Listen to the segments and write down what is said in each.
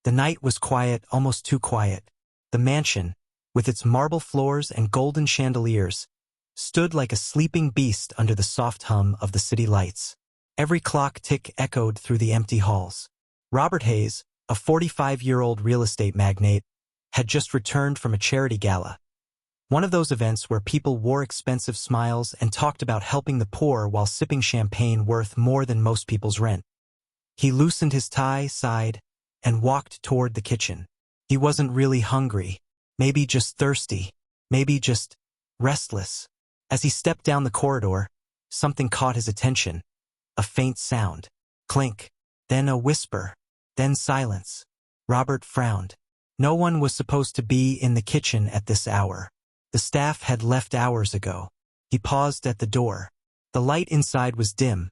The night was quiet, almost too quiet. The mansion, with its marble floors and golden chandeliers, stood like a sleeping beast under the soft hum of the city lights. Every clock tick echoed through the empty halls. Robert Hayes, a 45-year-old real estate magnate, had just returned from a charity gala. One of those events where people wore expensive smiles and talked about helping the poor while sipping champagne worth more than most people's rent. He loosened his tie, sighed, and walked toward the kitchen. He wasn't really hungry, maybe just thirsty, maybe just restless. As he stepped down the corridor, something caught his attention. A faint sound. Clink. Then a whisper. Then silence. Robert frowned. No one was supposed to be in the kitchen at this hour. The staff had left hours ago. He paused at the door. The light inside was dim.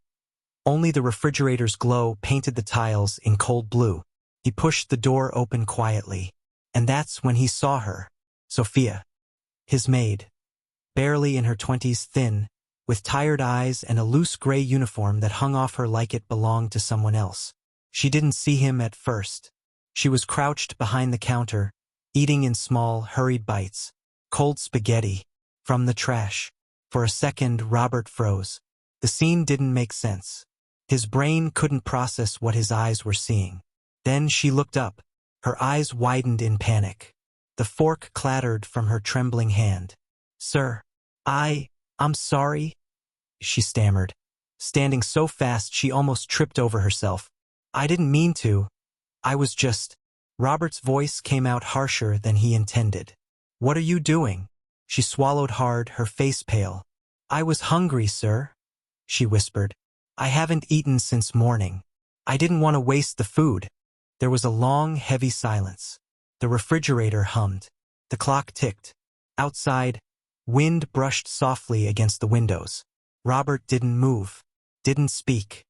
Only the refrigerator's glow painted the tiles in cold blue. He pushed the door open quietly. And that's when he saw her. Sophia. His maid. Barely in her 20s, thin, with tired eyes and a loose gray uniform that hung off her like it belonged to someone else. She didn't see him at first. She was crouched behind the counter, eating in small, hurried bites. Cold spaghetti. From the trash. For a second, Robert froze. The scene didn't make sense. His brain couldn't process what his eyes were seeing. Then she looked up. Her eyes widened in panic. The fork clattered from her trembling hand. "Sir, I'm sorry," she stammered, standing so fast she almost tripped over herself. "I didn't mean to. I was just—" Robert's voice came out harsher than he intended. "What are you doing?" She swallowed hard, her face pale. "I was hungry, sir," she whispered. "I haven't eaten since morning. I didn't want to waste the food." There was a long, heavy silence. The refrigerator hummed. The clock ticked. Outside, wind brushed softly against the windows. Robert didn't move, didn't speak.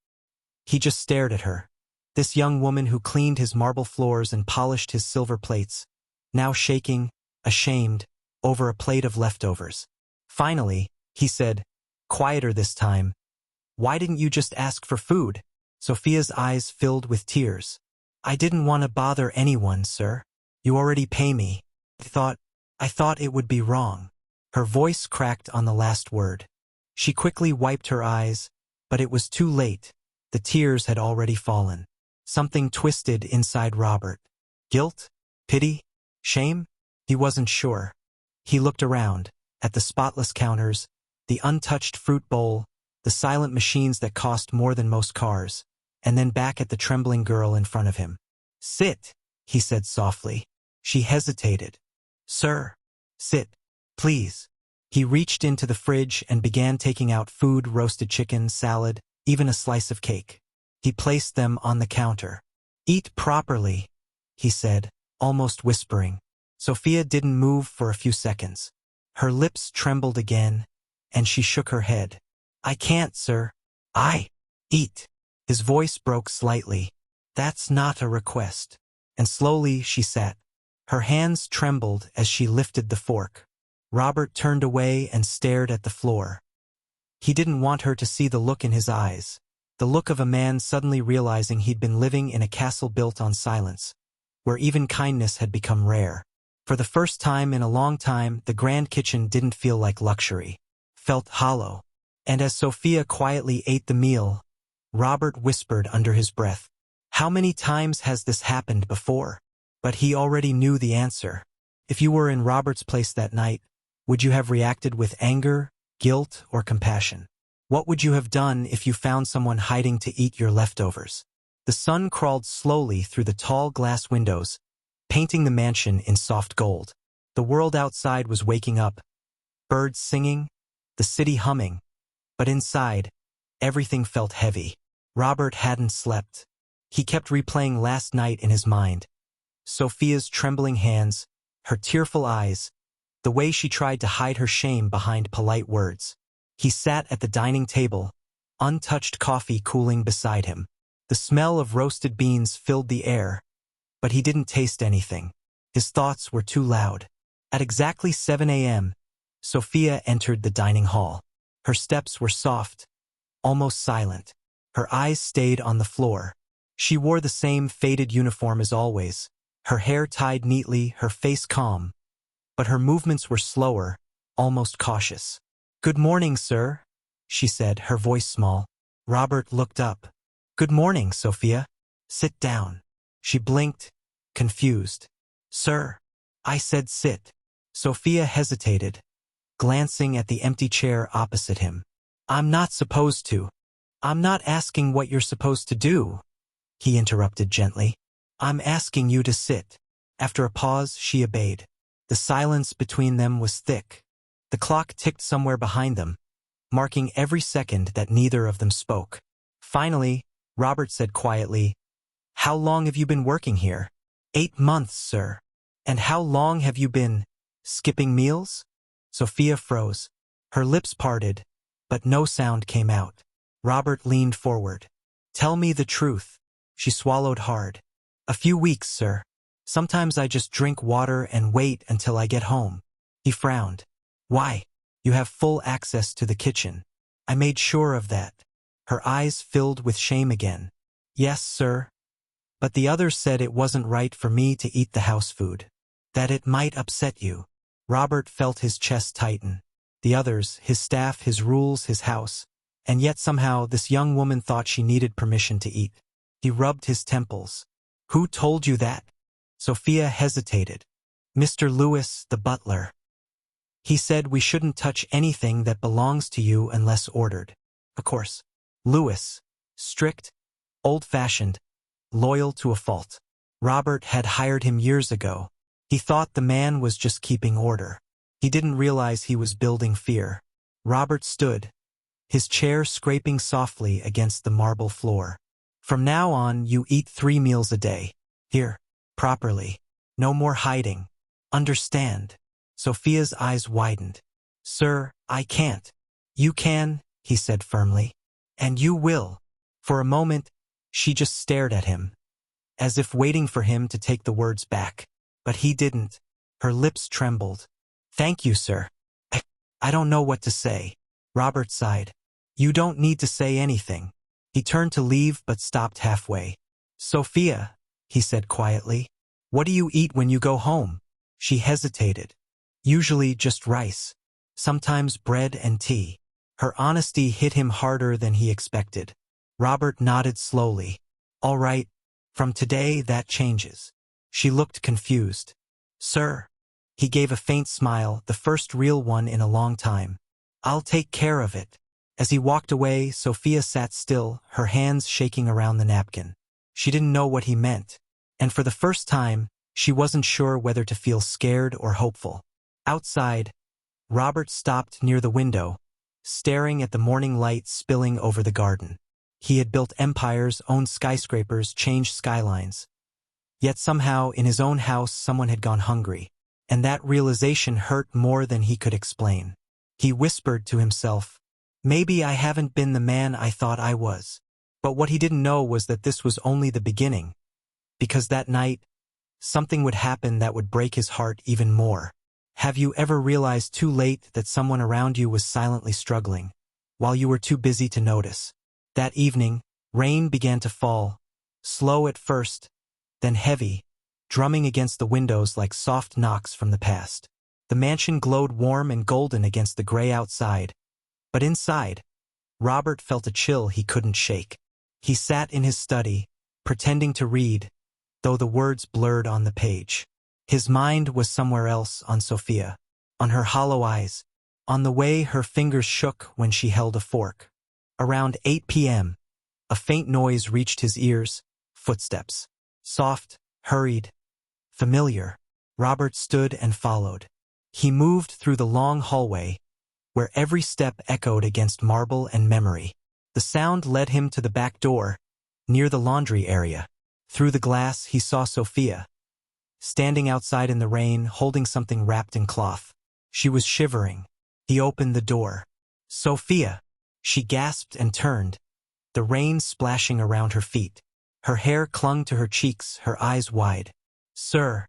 He just stared at her. This young woman who cleaned his marble floors and polished his silver plates, now shaking, ashamed, over a plate of leftovers. Finally, he said, quieter this time, "Why didn't you just ask for food?" Sophia's eyes filled with tears. "I didn't want to bother anyone, sir. You already pay me. I thought it would be wrong." Her voice cracked on the last word. She quickly wiped her eyes, but it was too late. The tears had already fallen. Something twisted inside Robert. Guilt? Pity? Shame? He wasn't sure. He looked around, at the spotless counters, the untouched fruit bowl, the silent machines that cost more than most cars, and then back at the trembling girl in front of him. "Sit," he said softly. She hesitated. "Sir, sit, please." He reached into the fridge and began taking out food, roasted chicken, salad, even a slice of cake. He placed them on the counter. "Eat properly," he said, almost whispering. Sophia didn't move for a few seconds. Her lips trembled again, and she shook her head. "I can't, sir. Eat." His voice broke slightly. "That's not a request." And slowly she sat. Her hands trembled as she lifted the fork. Robert turned away and stared at the floor. He didn't want her to see the look in his eyes, the look of a man suddenly realizing he'd been living in a castle built on silence, where even kindness had become rare. For the first time in a long time, the grand kitchen didn't feel like luxury, felt hollow. And as Sophia quietly ate the meal, Robert whispered under his breath, "How many times has this happened before?" But he already knew the answer. If you were in Robert's place that night, would you have reacted with anger, guilt, or compassion? What would you have done if you found someone hiding to eat your leftovers? The sun crawled slowly through the tall glass windows, painting the mansion in soft gold. The world outside was waking up, birds singing, the city humming. But inside, everything felt heavy. Robert hadn't slept. He kept replaying last night in his mind. Sophia's trembling hands, her tearful eyes, the way she tried to hide her shame behind polite words. He sat at the dining table, untouched coffee cooling beside him. The smell of roasted beans filled the air, but he didn't taste anything. His thoughts were too loud. At exactly 7 a.m., Sophia entered the dining hall. Her steps were soft, almost silent. Her eyes stayed on the floor. She wore the same faded uniform as always, her hair tied neatly, her face calm, but her movements were slower, almost cautious. "Good morning, sir," she said, her voice small. Robert looked up. "Good morning, Sophia. Sit down." She blinked, confused. "Sir." "I said sit." Sophia hesitated, glancing at the empty chair opposite him. "I'm not supposed to." "I'm not asking what you're supposed to do," he interrupted gently. "I'm asking you to sit." After a pause, she obeyed. The silence between them was thick. The clock ticked somewhere behind them, marking every second that neither of them spoke. Finally, Robert said quietly, "How long have you been working here?" "8 months, sir." "And how long have you been skipping meals?" Sophia froze. Her lips parted, but no sound came out. Robert leaned forward. "Tell me the truth." She swallowed hard. "A few weeks, sir. Sometimes I just drink water and wait until I get home." He frowned. "Why? You have full access to the kitchen." "I made sure of that." Her eyes filled with shame again. "Yes, sir. But the others said it wasn't right for me to eat the house food. That it might upset you." Robert felt his chest tighten. The others, his staff, his rules, his house. And yet somehow this young woman thought she needed permission to eat. He rubbed his temples. "Who told you that?" Sophia hesitated. "Mr. Lewis, the butler. He said we shouldn't touch anything that belongs to you unless ordered." Of course. Lewis. Strict, old-fashioned, loyal to a fault. Robert had hired him years ago. He thought the man was just keeping order. He didn't realize he was building fear. Robert stood, his chair scraping softly against the marble floor. "From now on, you eat 3 meals a day. Here. Properly. No more hiding. Understand?" Sophia's eyes widened. "Sir, I can't." "You can," he said firmly. "And you will." For a moment, she just stared at him, as if waiting for him to take the words back. But he didn't. Her lips trembled. "Thank you, sir. I don't know what to say." Robert sighed. "You don't need to say anything." He turned to leave but stopped halfway. "Sophia," he said quietly, "what do you eat when you go home?" She hesitated. "Usually just rice. Sometimes bread and tea." Her honesty hit him harder than he expected. Robert nodded slowly. "All right, from today that changes." She looked confused. "Sir." He gave a faint smile, the first real one in a long time. "I'll take care of it." As he walked away, Sophia sat still, her hands shaking around the napkin. She didn't know what he meant, and for the first time, she wasn't sure whether to feel scared or hopeful. Outside, Robert stopped near the window, staring at the morning light spilling over the garden. He had built empires, owned skyscrapers, changed skylines. Yet somehow, in his own house, someone had gone hungry, and that realization hurt more than he could explain. He whispered to himself, "Maybe I haven't been the man I thought I was." But what he didn't know was that this was only the beginning, because that night, something would happen that would break his heart even more. Have you ever realized too late that someone around you was silently struggling, while you were too busy to notice? That evening, rain began to fall, slow at first, then heavy, drumming against the windows like soft knocks from the past. The mansion glowed warm and golden against the gray outside, but inside, Robert felt a chill he couldn't shake. He sat in his study, pretending to read, though the words blurred on the page. His mind was somewhere else, on Sophia, on her hollow eyes, on the way her fingers shook when she held a fork. Around 8 p.m., a faint noise reached his ears, footsteps. Soft, hurried, familiar. Robert stood and followed. He moved through the long hallway, where every step echoed against marble and memory. The sound led him to the back door, near the laundry area. Through the glass, he saw Sophia, standing outside in the rain, holding something wrapped in cloth. She was shivering. He opened the door. "Sophia!" She gasped and turned, the rain splashing around her feet. Her hair clung to her cheeks, her eyes wide. "Sir,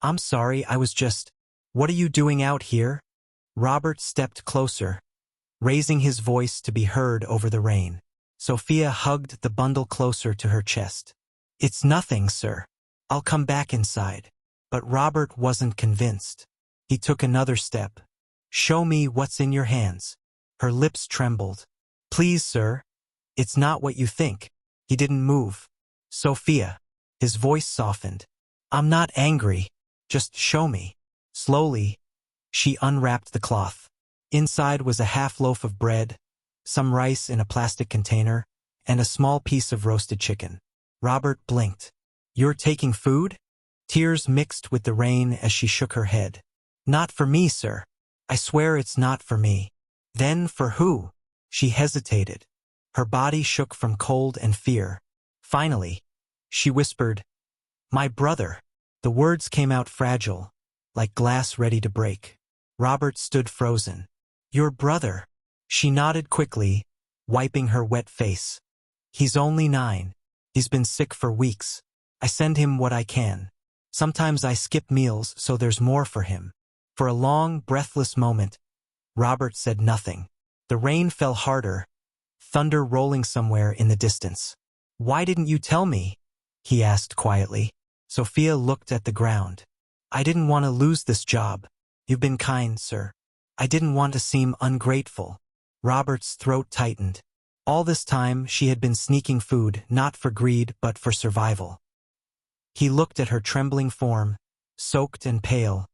I'm sorry, I was just... What are you doing out here?" Robert stepped closer, raising his voice to be heard over the rain. Sophia hugged the bundle closer to her chest. It's nothing, sir. I'll come back inside. But Robert wasn't convinced. He took another step. Show me what's in your hands. Her lips trembled. Please, sir. It's not what you think. He didn't move. Sophia. His voice softened. I'm not angry. Just show me. Slowly, she unwrapped the cloth. Inside was a half loaf of bread, some rice in a plastic container, and a small piece of roasted chicken. Robert blinked. You're taking food? Tears mixed with the rain as she shook her head. Not for me, sir. I swear it's not for me. Then for who? She hesitated. Her body shook from cold and fear. Finally, she whispered, My brother. The words came out fragile, like glass ready to break. Robert stood frozen. Your brother. She nodded quickly, wiping her wet face. He's only 9. He's been sick for weeks. I send him what I can. Sometimes I skip meals so there's more for him. For a long, breathless moment, Robert said nothing. The rain fell harder, thunder rolling somewhere in the distance. Why didn't you tell me? He asked quietly. Sophia looked at the ground. I didn't want to lose this job. You've been kind, sir. I didn't want to seem ungrateful. Robert's throat tightened. All this time, she had been sneaking food, not for greed, but for survival. He looked at her trembling form, soaked and pale,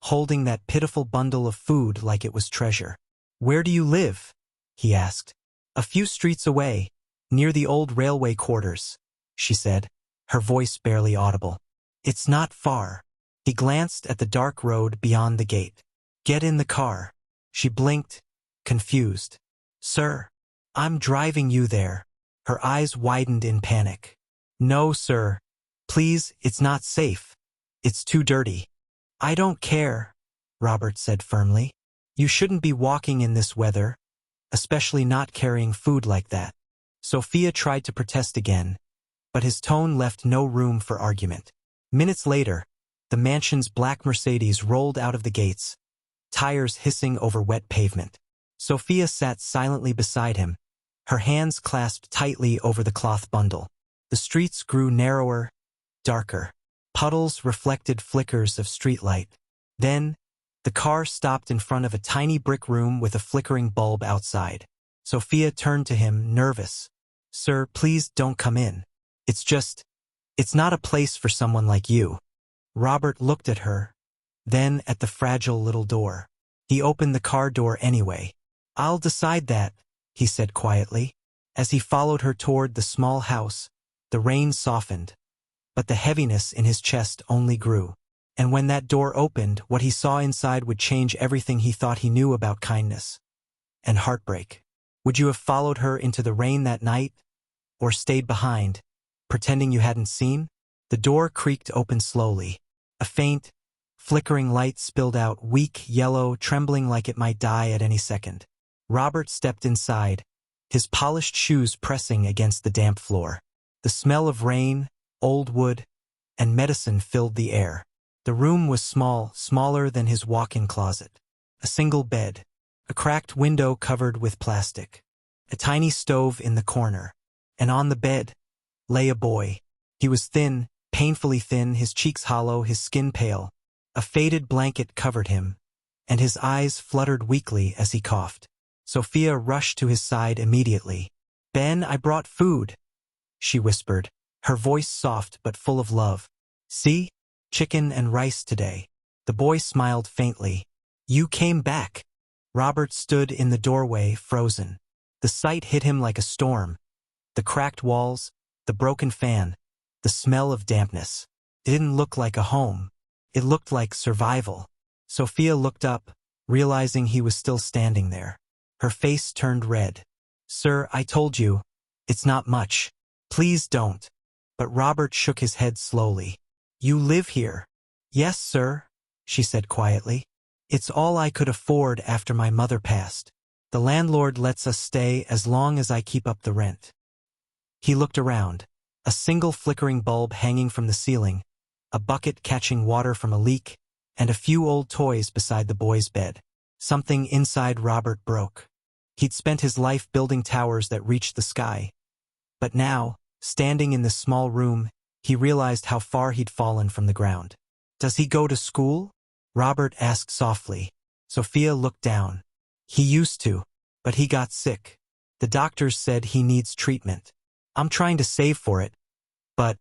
holding that pitiful bundle of food like it was treasure. Where do you live? He asked. A few streets away, near the old railway quarters, she said, her voice barely audible. It's not far. He glanced at the dark road beyond the gate. Get in the car. She blinked, confused. Sir, I'm driving you there. Her eyes widened in panic. No, sir. Please, it's not safe. It's too dirty. I don't care, Robert said firmly. You shouldn't be walking in this weather, especially not carrying food like that. Sophia tried to protest again, but his tone left no room for argument. Minutes later, the mansion's black Mercedes rolled out of the gates, tires hissing over wet pavement. Sophia sat silently beside him, her hands clasped tightly over the cloth bundle. The streets grew narrower, darker. Puddles reflected flickers of streetlight. Then, the car stopped in front of a tiny brick room with a flickering bulb outside. Sophia turned to him, nervous. Sir, please don't come in. It's not a place for someone like you. Robert looked at her, then at the fragile little door. He opened the car door anyway. I'll decide that, he said quietly. As he followed her toward the small house, the rain softened, but the heaviness in his chest only grew. And when that door opened, what he saw inside would change everything he thought he knew about kindness and heartbreak. Would you have followed her into the rain that night, or stayed behind, pretending you hadn't seen? The door creaked open slowly. A faint, flickering light spilled out, weak, yellow, trembling like it might die at any second. Robert stepped inside, his polished shoes pressing against the damp floor. The smell of rain, old wood, and medicine filled the air. The room was small, smaller than his walk-in closet. A single bed, a cracked window covered with plastic, a tiny stove in the corner, and on the bed lay a boy. He was thin, painfully thin, his cheeks hollow, his skin pale. A faded blanket covered him, and his eyes fluttered weakly as he coughed. Sophia rushed to his side immediately. Ben, I brought food, she whispered, her voice soft but full of love. See? Chicken and rice today. The boy smiled faintly. You came back. Robert stood in the doorway, frozen. The sight hit him like a storm. The cracked walls, the broken fan, the smell of dampness. It didn't look like a home. It looked like survival. Sophia looked up, realizing he was still standing there. Her face turned red. Sir, I told you, it's not much. Please don't. But Robert shook his head slowly. You live here. Yes, sir, she said quietly. It's all I could afford after my mother passed. The landlord lets us stay as long as I keep up the rent. He looked around. A single flickering bulb hanging from the ceiling, a bucket catching water from a leak, and a few old toys beside the boy's bed. Something inside Robert broke. He'd spent his life building towers that reached the sky. But now, standing in this small room, He realized how far he'd fallen from the ground. "Does he go to school?" Robert asked softly. Sophia looked down. "He used to, but he got sick. The doctors said he needs treatment. I'm trying to save for it, but—"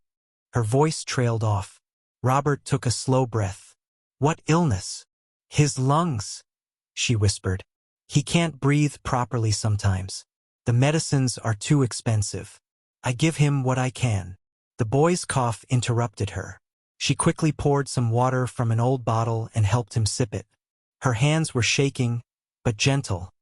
Her voice trailed off. Robert took a slow breath. "What illness?" "His lungs," she whispered. "He can't breathe properly sometimes. The medicines are too expensive. I give him what I can." The boy's cough interrupted her. She quickly poured some water from an old bottle and helped him sip it. Her hands were shaking, but gentle.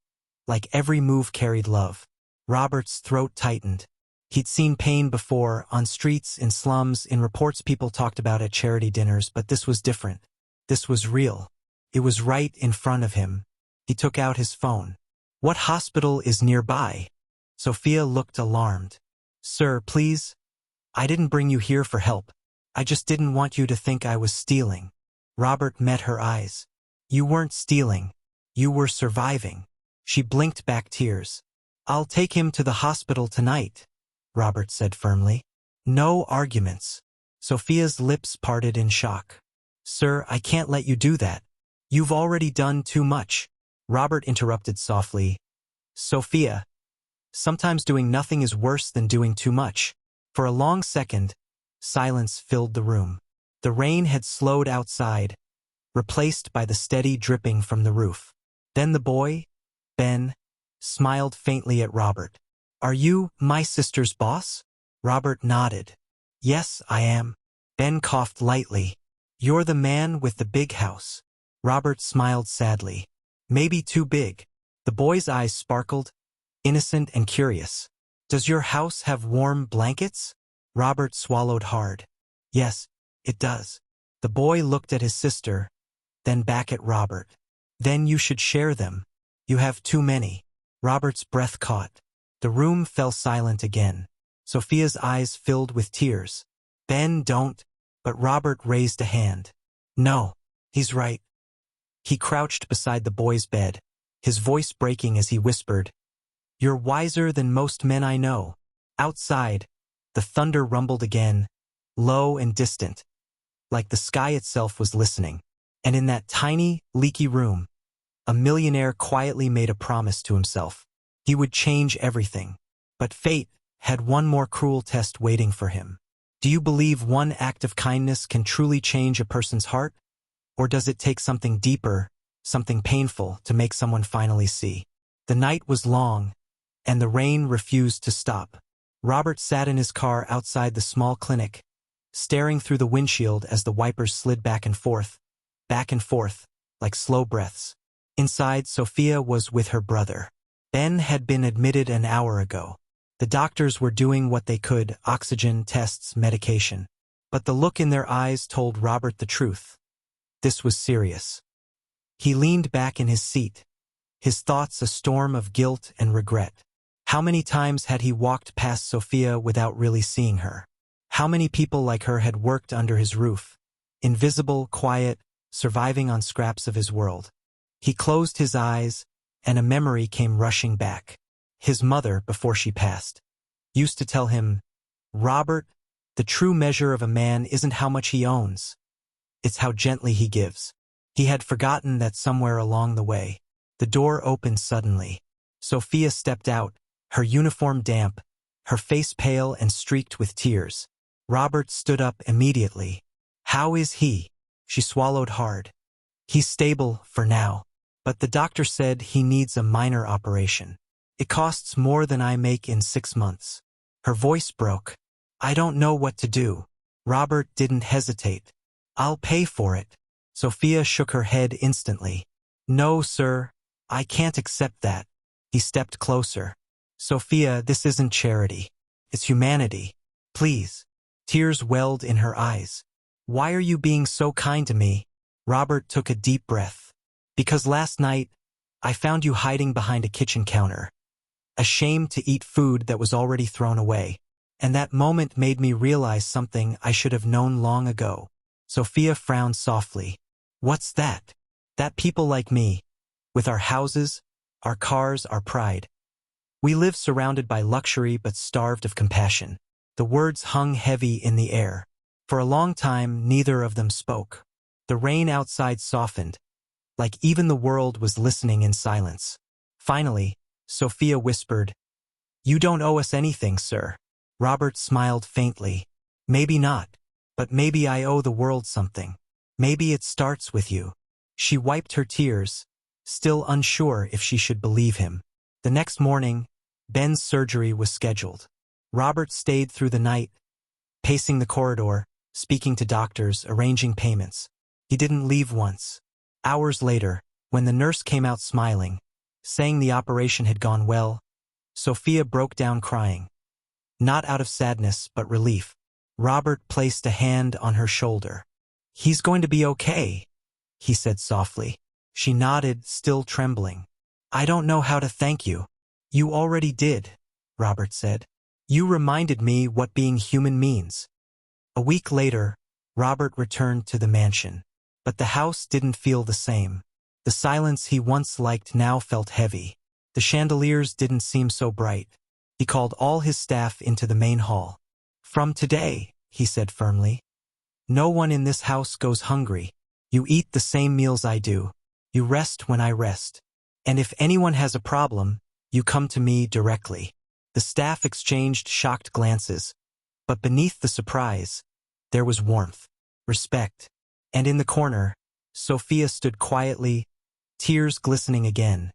Like every move carried love. Robert's throat tightened. He'd seen pain before, on streets, in slums, in reports people talked about at charity dinners, but this was different. This was real. It was right in front of him. He took out his phone. "What hospital is nearby?" Sophia looked alarmed. "Sir, please? I didn't bring you here for help. I just didn't want you to think I was stealing." Robert met her eyes. "You weren't stealing. You were surviving." She blinked back tears. "I'll take him to the hospital tonight," Robert said firmly. "No arguments." Sophia's lips parted in shock. "Sir, I can't let you do that. You've already done too much." Robert interrupted softly. "Sophia, sometimes doing nothing is worse than doing too much." For a long second, silence filled the room. The rain had slowed outside, replaced by the steady dripping from the roof. Then the boy, Ben, smiled faintly at Robert. "Are you my sister's boss?" Robert nodded. "Yes, I am." Ben coughed lightly. "You're the man with the big house." Robert smiled sadly. "Maybe too big." The boy's eyes sparkled, innocent and curious. "Does your house have warm blankets?" Robert swallowed hard. "Yes, it does." The boy looked at his sister, then back at Robert. "Then you should share them. You have too many." Robert's breath caught. The room fell silent again. Sophia's eyes filled with tears. "Ben, don't." But Robert raised a hand. "No, he's right." He crouched beside the boy's bed, his voice breaking as he whispered, "You're wiser than most men I know." Outside, the thunder rumbled again, low and distant, like the sky itself was listening. And in that tiny, leaky room, a millionaire quietly made a promise to himself. He would change everything. But fate had one more cruel test waiting for him. Do you believe one act of kindness can truly change a person's heart? Or does it take something deeper, something painful, to make someone finally see? The night was long, and the rain refused to stop. Robert sat in his car outside the small clinic, staring through the windshield as the wipers slid back and forth, like slow breaths. Inside, Sophia was with her brother. Ben had been admitted an hour ago. The doctors were doing what they could, oxygen, tests, medication. But the look in their eyes told Robert the truth. This was serious. He leaned back in his seat, his thoughts a storm of guilt and regret. How many times had he walked past Sophia without really seeing her? How many people like her had worked under his roof, invisible, quiet, surviving on scraps of his world? He closed his eyes, and a memory came rushing back. His mother, before she passed, used to tell him, "Robert, the true measure of a man isn't how much he owns. It's how gently he gives." He had forgotten that somewhere along the way. The door opened suddenly. Sophia stepped out, her uniform damp, her face pale and streaked with tears. Robert stood up immediately. "How is he?" She swallowed hard. "He's stable for now. But the doctor said he needs a minor operation. It costs more than I make in 6 months." Her voice broke. "I don't know what to do." Robert didn't hesitate. "I'll pay for it." Sophia shook her head instantly. "No, sir, I can't accept that." He stepped closer. "Sophia, this isn't charity. It's humanity. Please." Tears welled in her eyes. "Why are you being so kind to me?" Robert took a deep breath. "Because last night, I found you hiding behind a kitchen counter, ashamed to eat food that was already thrown away. And that moment made me realize something I should have known long ago." Sophia frowned softly. "What's that?" "That people like me, with our houses, our cars, our pride, we live surrounded by luxury but starved of compassion." The words hung heavy in the air. For a long time, neither of them spoke. The rain outside softened, like even the world was listening in silence. Finally, Sophia whispered, "You don't owe us anything, sir." Robert smiled faintly. "Maybe not, but maybe I owe the world something. Maybe it starts with you." She wiped her tears, still unsure if she should believe him. The next morning, Ben's surgery was scheduled. Robert stayed through the night, pacing the corridor, speaking to doctors, arranging payments. He didn't leave once. Hours later, when the nurse came out smiling, saying the operation had gone well, Sophia broke down crying. Not out of sadness, but relief. Robert placed a hand on her shoulder. "He's going to be okay," he said softly. She nodded, still trembling. "I don't know how to thank you." "You already did," Robert said. "You reminded me what being human means." A week later, Robert returned to the mansion. But the house didn't feel the same. The silence he once liked now felt heavy. The chandeliers didn't seem so bright. He called all his staff into the main hall. "From today," he said firmly, "no one in this house goes hungry. You eat the same meals I do. You rest when I rest. And if anyone has a problem, you come to me directly." The staff exchanged shocked glances. But beneath the surprise, there was warmth, respect. And in the corner, Sophia stood quietly, tears glistening again.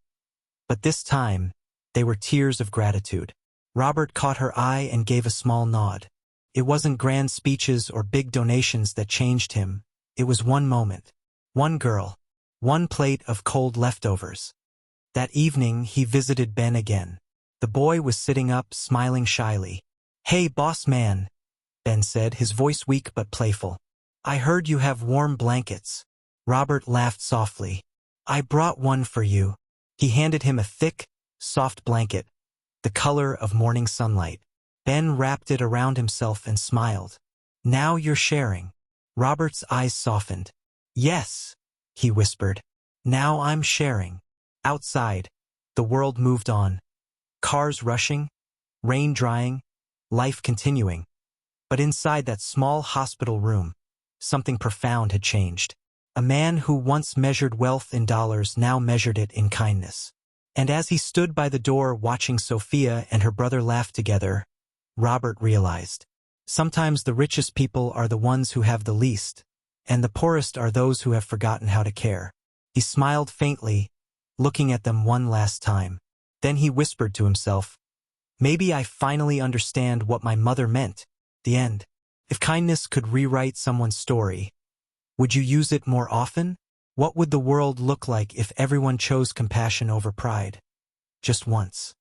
But this time, they were tears of gratitude. Robert caught her eye and gave a small nod. It wasn't grand speeches or big donations that changed him. It was one moment, one girl, one plate of cold leftovers. That evening, he visited Ben again. The boy was sitting up, smiling shyly. "Hey, boss man," Ben said, his voice weak but playful. "I heard you have warm blankets." Robert laughed softly. "I brought one for you." He handed him a thick, soft blanket, the color of morning sunlight. Ben wrapped it around himself and smiled. "Now you're sharing." Robert's eyes softened. "Yes," he whispered. "Now I'm sharing." Outside, the world moved on. Cars rushing, rain drying, life continuing. But inside that small hospital room, something profound had changed. A man who once measured wealth in dollars now measured it in kindness. And as he stood by the door watching Sophia and her brother laugh together, Robert realized, sometimes the richest people are the ones who have the least, and the poorest are those who have forgotten how to care. He smiled faintly, looking at them one last time. Then he whispered to himself, "Maybe I finally understand what my mother meant." The end. If kindness could rewrite someone's story, would you use it more often? What would the world look like if everyone chose compassion over pride? Just once.